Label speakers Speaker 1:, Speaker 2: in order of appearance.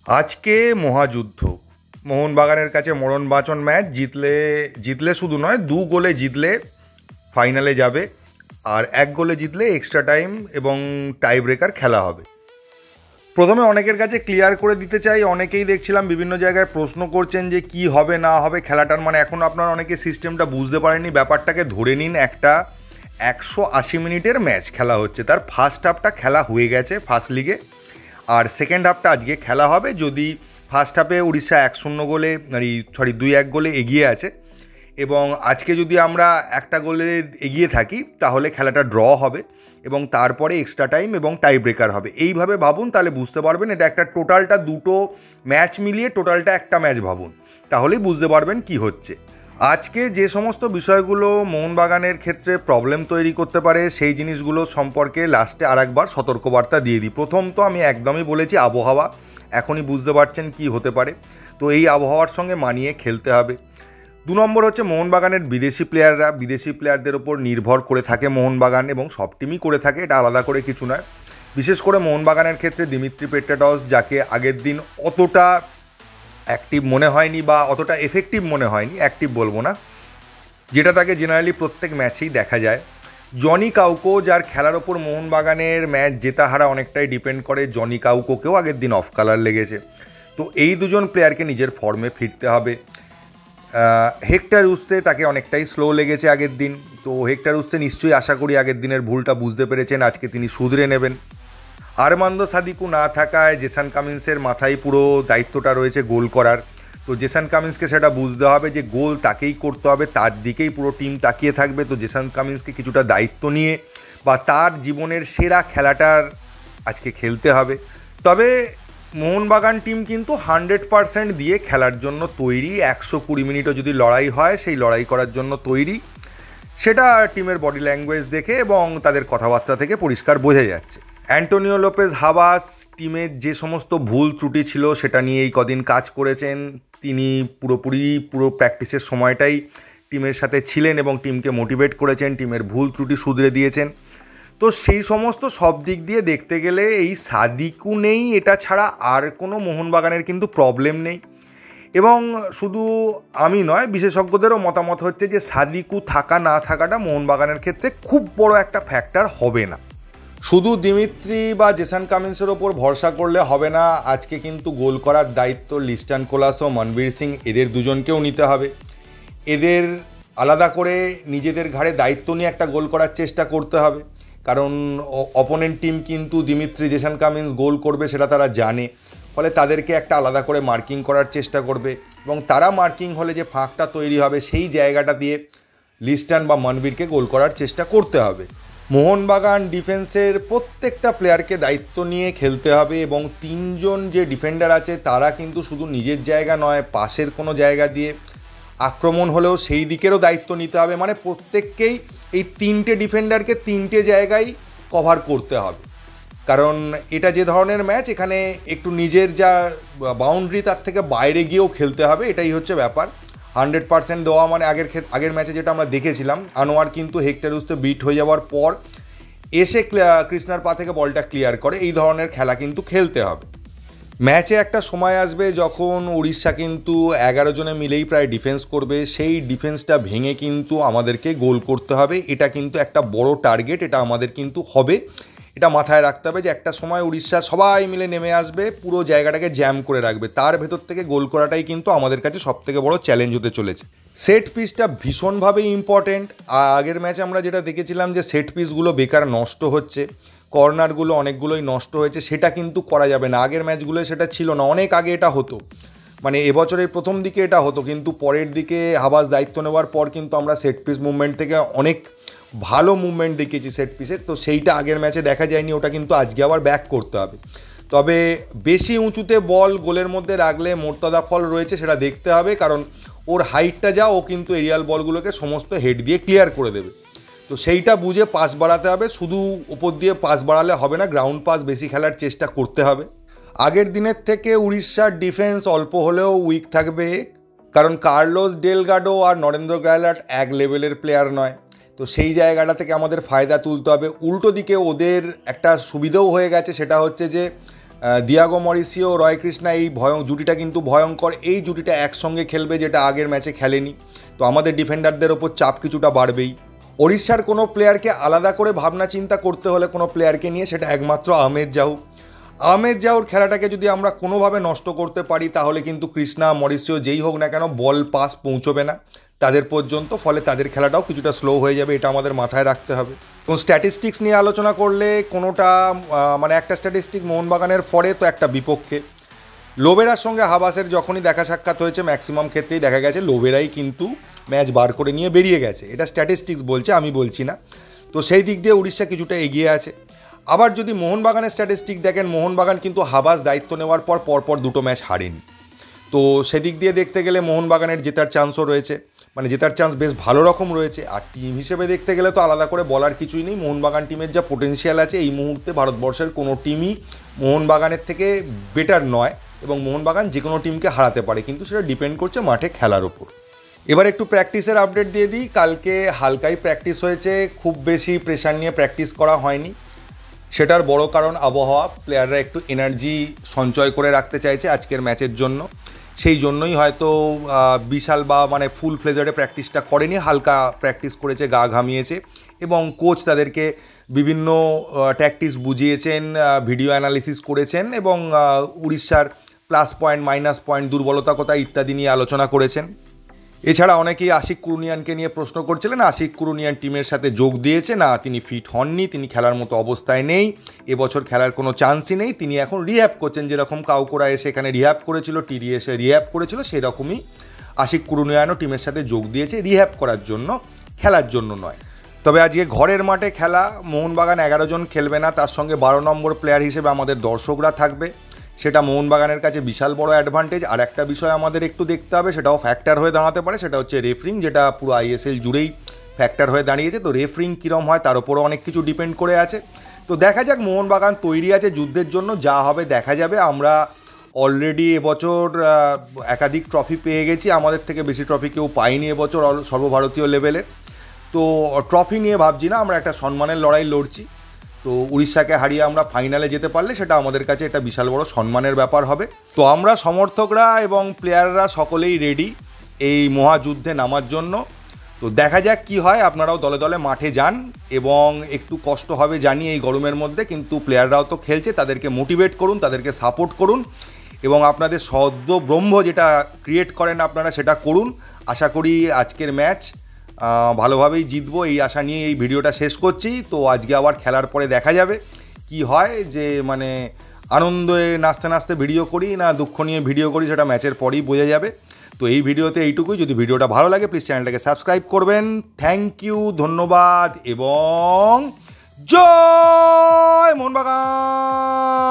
Speaker 1: আজকে মহাযুদ্ধ। মোহনবাগানের কাছে মরণ বাঁচন ম্যাচ। জিতলে জিতলে শুধু নয়, 2 গোলে জিতলে ফাইনালে যাবে, আর 1 গোলে জিতলে এক্সট্রা টাইম এবং টাই ব্রেকার খেলা হবে। প্রথমে অনেকের কাছে ক্লিয়ার করে দিতে চাই, অনেকেই দেখছিলাম বিভিন্ন জায়গায় প্রশ্ন করছেন যে কি হবে না হবে খেলাটার, মানে এখন আপনারা অনেকে সিস্টেমটা বুঝতে পারেননি। ব্যাপারটাকে ধরে নিন একটা 180 মিনিটের ম্যাচ খেলা হচ্ছে, তার ফার্স্ট হাফটা খেলা হয়ে গেছে ফার্স্ট লিগে, আর সেকেন্ড হাফটা আজকে খেলা হবে। যদি ফার্স্ট হাফে উড়িষ্যা 1-0 গোলে 2-1 গোলে এগিয়ে আছে, এবং আজকে যদি আমরা একটা গোলে এগিয়ে থাকি তাহলে খেলাটা ড্র হবে এবং তারপরে এক্সট্রা টাইম এবং টাই ব্রেকার হবে। এইভাবে ভাবুন, তাহলে বুঝতে পারবেন এটা একটা টোটালটা, দুটো ম্যাচ মিলিয়ে টোটালটা একটা ম্যাচ ভাবুন, তাহলেই বুঝতে পারবেন কি হচ্ছে। আজকে যে সমস্ত বিষয়গুলো মোহনবাগানের ক্ষেত্রে প্রবলেম তৈরি করতে পারে সেই জিনিসগুলো সম্পর্কে লাস্টে আরেকবার সতর্কবার্তা দিয়ে দিই। প্রথম তো আমি একদমই বলেছি আবহাওয়া, এখনই বুঝতে পারছেন কি হতে পারে, তো এই আবহাওয়ার সঙ্গে মানিয়ে খেলতে হবে। 2 নম্বর হচ্ছে মোহনবাগানের বিদেশি প্লেয়াররা, বিদেশি প্লেয়ারদের ওপর নির্ভর করে থাকে মোহনবাগান, এবং সব টিমই করে থাকে, এটা আলাদা করে কিছু নয়। বিশেষ করে মোহনবাগানের ক্ষেত্রে দিমিত্রি পেট্রাটস, যাকে আগের দিন অতটা অ্যাক্টিভ মনে হয়নি বা অতটা এফেক্টিভ মনে হয়নি, অ্যাক্টিভ বলবো না, যেটা তাকে জেনারেলি প্রত্যেক ম্যাচেই দেখা যায়। জনি কাউকো, যার খেলার ওপর মোহনবাগানের ম্যাচ জেতা হারা অনেকটাই ডিপেন্ড করে, জনি কাউকোকেও আগের দিন অফ কালার লেগেছে। তো এই দুজন প্লেয়ারকে নিজের ফর্মে ফিরতে হবে। হেক্টর উস্তে, তাকে অনেকটাই স্লো লেগেছে আগের দিন, তো হেক্টর উস্তে নিশ্চয়ই আশা করি আগের দিনের ভুলটা বুঝতে পেরেছেন, আজকে তিনি শুধরে নেবেন। আরমান্দো সাদিকু না থাকায় জেসন কামিন্সের মাথায় পুরো দায়িত্বটা রয়েছে গোল করার, তো জেসন কামিন্সকে সেটা বুঝতে হবে যে গোল তাকেই করতে হবে, তার দিকেই পুরো টিম তাকিয়ে থাকবে। তো জেসন কামিন্সকে কিছুটা দায়িত্ব নিয়ে বা তার জীবনের সেরা খেলাটার আজকে খেলতে হবে। তবে মোহনবাগান টিম কিন্তু 100% দিয়ে খেলার জন্য তৈরি, 120 মিনিটও যদি লড়াই হয় সেই লড়াই করার জন্য তৈরি, সেটা টিমের বডি ল্যাঙ্গুয়েজ দেখে এবং তাদের কথাবার্তা থেকে পরিষ্কার বোঝা যাচ্ছে। অ্যান্টোনিও লোপেজ হাবাস টিমের যে সমস্ত ভুল ত্রুটি ছিল সেটা নিয়ে এই কদিন কাজ করেছেন, তিনি পুরো প্র্যাকটিসের সময়টাই টিমের সাথে ছিলেন এবং টিমকে মোটিভেট করেছেন, টিমের ভুল ত্রুটি শুধরে দিয়েছেন। তো সেই সমস্ত সব দিক দিয়ে দেখতে গেলে এই সাদিকু নেই, এটা ছাড়া আর কোনো মোহনবাগানের কিন্তু প্রবলেম নেই। এবং শুধু আমি নয়, বিশেষজ্ঞদেরও মতামত হচ্ছে যে সাদিকু থাকা না থাকাটা মোহনবাগানের ক্ষেত্রে খুব বড় একটা ফ্যাক্টর হবে না। শুধু দিমিত্রি বা জেসন কামিন্সের ওপর ভরসা করলে হবে না, আজকে কিন্তু গোল করার দায়িত্ব লিস্টন কোলাস ও মনবীর সিং, এদের দুজনকেও নিতে হবে। এদের আলাদা করে নিজেদের ঘাড়ে দায়িত্ব নিয়ে একটা গোল করার চেষ্টা করতে হবে, কারণ অপোনেন্ট টিম কিন্তু দিমিত্রি জেসন কামিন্স গোল করবে সেটা তারা জানে, ফলে তাদেরকে একটা আলাদা করে মার্কিং করার চেষ্টা করবে, এবং তারা মার্কিং হলে যে ফাঁকটা তৈরি হবে সেই জায়গাটা দিয়ে লিস্টন বা মনবীরকে গোল করার চেষ্টা করতে হবে। মোহনবাগান ডিফেন্সের প্রত্যেকটা প্লেয়ারকে দায়িত্ব নিয়ে খেলতে হবে, এবং 3 জন যে ডিফেন্ডার আছে তারা কিন্তু শুধু নিজের জায়গা নয়, পাশের কোনো জায়গা দিয়ে আক্রমণ হলেও সেই দিকেরও দায়িত্ব নিতে হবে। মানে প্রত্যেককেই এই 3টে ডিফেন্ডারকে 3টে জায়গায় কভার করতে হবে, কারণ এটা যে ধরনের ম্যাচ, এখানে একটু নিজের যা বাউন্ডারি তার থেকে বাইরে গিয়েও খেলতে হবে, এটাই হচ্ছে ব্যাপার। 100% দেওয়া মানে আগের ম্যাচে যেটা আমরা দেখেছিলাম, আনোয়ার কিন্তু হেক্টর উস্তে বিট হয়ে যাওয়ার পর এসে কৃষ্ণার পা থেকে বলটা ক্লিয়ার করে, এই ধরনের খেলা কিন্তু খেলতে হবে। ম্যাচে একটা সময় আসবে যখন উড়িষ্যা কিন্তু 11 জনে মিলেই প্রায় ডিফেন্স করবে, সেই ডিফেন্সটা ভেঙে কিন্তু আমাদেরকে গোল করতে হবে, এটা কিন্তু একটা বড় টার্গেট, এটা আমাদের কিন্তু হবে, এটা মাথায় রাখতে হবে যে একটা সময় উড়িষ্যা সবাই মিলে নেমে আসবে, পুরো জায়গাটাকে জ্যাম করে রাখবে, তার ভেতর থেকে গোল করাটাই কিন্তু আমাদের কাছে সবথেকে বড় চ্যালেঞ্জ হতে চলেছে। সেট পিসটা ভীষণভাবে ইম্পর্টেন্ট। আগের ম্যাচে আমরা যেটা দেখেছিলাম যে সেট পিসগুলো বেকার নষ্ট হচ্ছে, কর্নারগুলো অনেকগুলোই নষ্ট হয়েছে, সেটা কিন্তু করা যাবে না। আগের ম্যাচগুলোয় সেটা ছিল না, অনেক আগে এটা হতো, মানে এবছরের প্রথম দিকে এটা হতো, কিন্তু পরের দিকে হাবাস দায়িত্ব নেওয়ার পর কিন্তু আমরা সেট পিস মুভমেন্ট থেকে অনেক ভালো মুভমেন্ট দেখেছি সেট পিসের, তো সেইটা আগের ম্যাচে দেখা যায়নি, ওটা কিন্তু আজকে আবার ব্যাক করতে হবে। তবে বেশি উঁচুতে বল গোলের মধ্যে রাখলে মোর্তাদা ফল রয়েছে সেটা দেখতে হবে, কারণ ওর হাইটটা যা, ও কিন্তু এরিয়াল বলগুলোকে সমস্ত হেড দিয়ে ক্লিয়ার করে দেবে, তো সেইটা বুঝে পাস বাড়াতে হবে, শুধু উপর দিয়ে পাস বাড়ালে হবে না, গ্রাউন্ড পাস বেশি খেলার চেষ্টা করতে হবে। আগের দিনের থেকে উড়িষ্যার ডিফেন্স অল্প হলেও উইক থাকবে, কারণ কার্লোস ডেলগাডো আর নরেন্দ্র গ্রায়লাট এক লেভেলের প্লেয়ার নয়, তো সেই জায়গাটা থেকে আমাদের ফায়দা তুলতে হবে। উল্টো দিকে ওদের একটা সুবিধাও হয়ে গেছে, সেটা হচ্ছে যে দিয়াগো মরিসিও, রয় কৃষ্ণা, এই জুটিটা কিন্তু ভয়ঙ্কর। এই জুটিটা একসঙ্গে খেলবে, যেটা আগের ম্যাচে খেলেনি। তো আমাদের ডিফেন্ডারদের ওপর চাপ কিছুটা বাড়বেই। ওড়িশার কোনো প্লেয়ারকে আলাদা করে ভাবনা চিন্তা করতে হলে কোনো প্লেয়ারকে নিয়ে, সেটা একমাত্র আহমেদ জাহু। আহমেদ জাহুর খেলাটাকে যদি আমরা কোনোভাবে নষ্ট করতে পারি, তাহলে কিন্তু কৃষ্ণা, মরিসিও যেই হোক না কেন, বল পাস পৌঁছবে না তাদের পর্যন্ত, ফলে তাদের খেলাটাও কিছুটা স্লো হয়ে যাবে। এটা আমাদের মাথায় রাখতে হবে। এবং স্ট্যাটিস্টিক্স নিয়ে আলোচনা করলে কোনোটা মানে একটা স্ট্যাটিস্টিক মোহনবাগানের পরে তো একটা বিপক্ষে। লোবেরার সঙ্গে হাবাসের যখনই দেখা সাক্ষাৎ হয়েছে, ম্যাক্সিমাম ক্ষেত্রেই দেখা গেছে লোবেরাই কিন্তু ম্যাচ বার করে নিয়ে বেরিয়ে গেছে। এটা স্ট্যাটিস্টিক্স বলছে, আমি বলছি না। তো সেই দিক দিয়ে উড়িষ্যা কিছুটা এগিয়ে আছে। আবার যদি মোহনবাগানের স্ট্যাটিস্টিক দেখেন, মোহনবাগান কিন্তু হাবাস দায়িত্ব নেওয়ার পর পরপর দুটো ম্যাচ হারেনি। তো সেদিক দিয়ে দেখতে গেলে মোহনবাগানের জেতার চান্সও রয়েছে, মানে জেতার চান্স বেশ ভালো রকম রয়েছে। আর টিম হিসেবে দেখতে গেলে তো আলাদা করে বলার কিছুই নেই। মোহনবাগান টিমের যা পোটেনশিয়াল আছে, এই মুহূর্তে ভারতবর্ষের কোনো টিমই মোহনবাগানের থেকে বেটার নয়, এবং মোহনবাগান যে কোনো টিমকে হারাতে পারে, কিন্তু সেটা ডিপেন্ড করছে মাঠে খেলার ওপর। এবার একটু প্র্যাকটিসের আপডেট দিয়ে দিই। কালকে হালকাই প্র্যাকটিস হয়েছে, খুব বেশি প্রেশার নিয়ে প্র্যাকটিস করা হয়নি। সেটার বড় কারণ আবহাওয়া। প্লেয়াররা একটু এনার্জি সঞ্চয় করে রাখতে চাইছে আজকের ম্যাচের জন্য, সেই জন্যই হয়তো বিশাল বা মানে ফুল ফ্লেজারে প্র্যাকটিসটা করেনি, হালকা প্র্যাকটিস করেছে, গা ঘামিয়েছে। এবং কোচ তাদেরকে বিভিন্ন ট্যাকটিক্স বুঝিয়েছেন, ভিডিও অ্যানালিসিস করেছেন, এবং উড়িষ্যার প্লাস পয়েন্ট, মাইনাস পয়েন্ট, দুর্বলতা কোথায় ইত্যাদি নিয়ে আলোচনা করেছেন। এছাড়া অনেকেই আশিক কুরুনিয়ানকে নিয়ে প্রশ্ন করছিলেন। আশিক কুরুনিয়ান টিমের সাথে যোগ দিয়েছে না, তিনি ফিট হননি, তিনি খেলার মতো অবস্থায় নেই, এবছর খেলার কোনো চান্সই নেই। তিনি এখন রিহ্যাব করছেন, যেরকম কাউকোরা এসে এখানে রিহ্যাব করেছিল, টিডি এসে রিহ্যাব করেছিল, সেরকমই আশিক কুরুনিয়ানও টিমের সাথে যোগ দিয়েছে রিহ্যাব করার জন্য, খেলার জন্য নয়। তবে আজকে ঘরের মাঠে খেলা, মোহনবাগান 11 জন খেলবে না, তার সঙ্গে 12 নম্বর প্লেয়ার হিসেবে আমাদের দর্শকরা থাকবে। সেটা মোহনবাগানের কাছে বিশাল বড় অ্যাডভান্টেজ। আর একটা বিষয় আমাদের একটু দেখতে হবে, সেটাও ফ্যাক্টর হয়ে দাঁড়াতে পারে, সেটা হচ্ছে রেফারিং, যেটা পুরো আইএসএল জুড়েই ফ্যাক্টর হয়ে দাঁড়িয়েছে। তো রেফারিং কীরম হয় তার উপরও অনেক কিছু ডিপেন্ড করে আছে। তো দেখা যাক, মোহনবাগান তৈরি আছে যুদ্ধের জন্য, যা হবে দেখা যাবে। আমরা অলরেডি এবছর একাধিক ট্রফি পেয়ে গেছি, আমাদের থেকে বেশি ট্রফি কেউ পাইনি এবছর সর্বভারতীয় লেভেলের। তো ট্রফি নিয়ে ভাবছি না, আমরা একটা সম্মানের লড়াই লড়ছি। তো উড়িষ্যাকে হারিয়ে আমরা ফাইনালে যেতে পারলে সেটা আমাদের কাছে একটা বিশাল বড় সম্মানের ব্যাপার হবে। তো আমরা সমর্থকরা এবং প্লেয়াররা সকলেই রেডি এই মহাযুদ্ধে নামার জন্য। তো দেখা যাক কি হয়। আপনারাও দলে দলে মাঠে যান, এবং একটু কষ্ট হবে জানি এই গরমের মধ্যে, কিন্তু প্লেয়াররাও তো খেলছে, তাদেরকে মোটিভেট করুন, তাদেরকে সাপোর্ট করুন, এবং আপনাদের সদ্য ব্রহ্ম যেটা ক্রিয়েট করেন আপনারা সেটা করুন। আশা করি আজকের ম্যাচ ভালোভাবেই জিতবো, এই আশা নিয়ে এই ভিডিওটা শেষ করছি। তো আজকে আবার খেলার পরে দেখা যাবে কি হয়, যে মানে আনন্দে নাচতে নাচতে ভিডিও করি না দুঃখ নিয়ে ভিডিও করি, সেটা ম্যাচের পরেই বোঝা যাবে। তো এই ভিডিওতে এইটুকুই। যদি ভিডিওটা ভালো লাগে প্লিজ চ্যানেলটাকে সাবস্ক্রাইব করবেন। থ্যাংক ইউ, ধন্যবাদ, এবং জয় মোহনবাগান।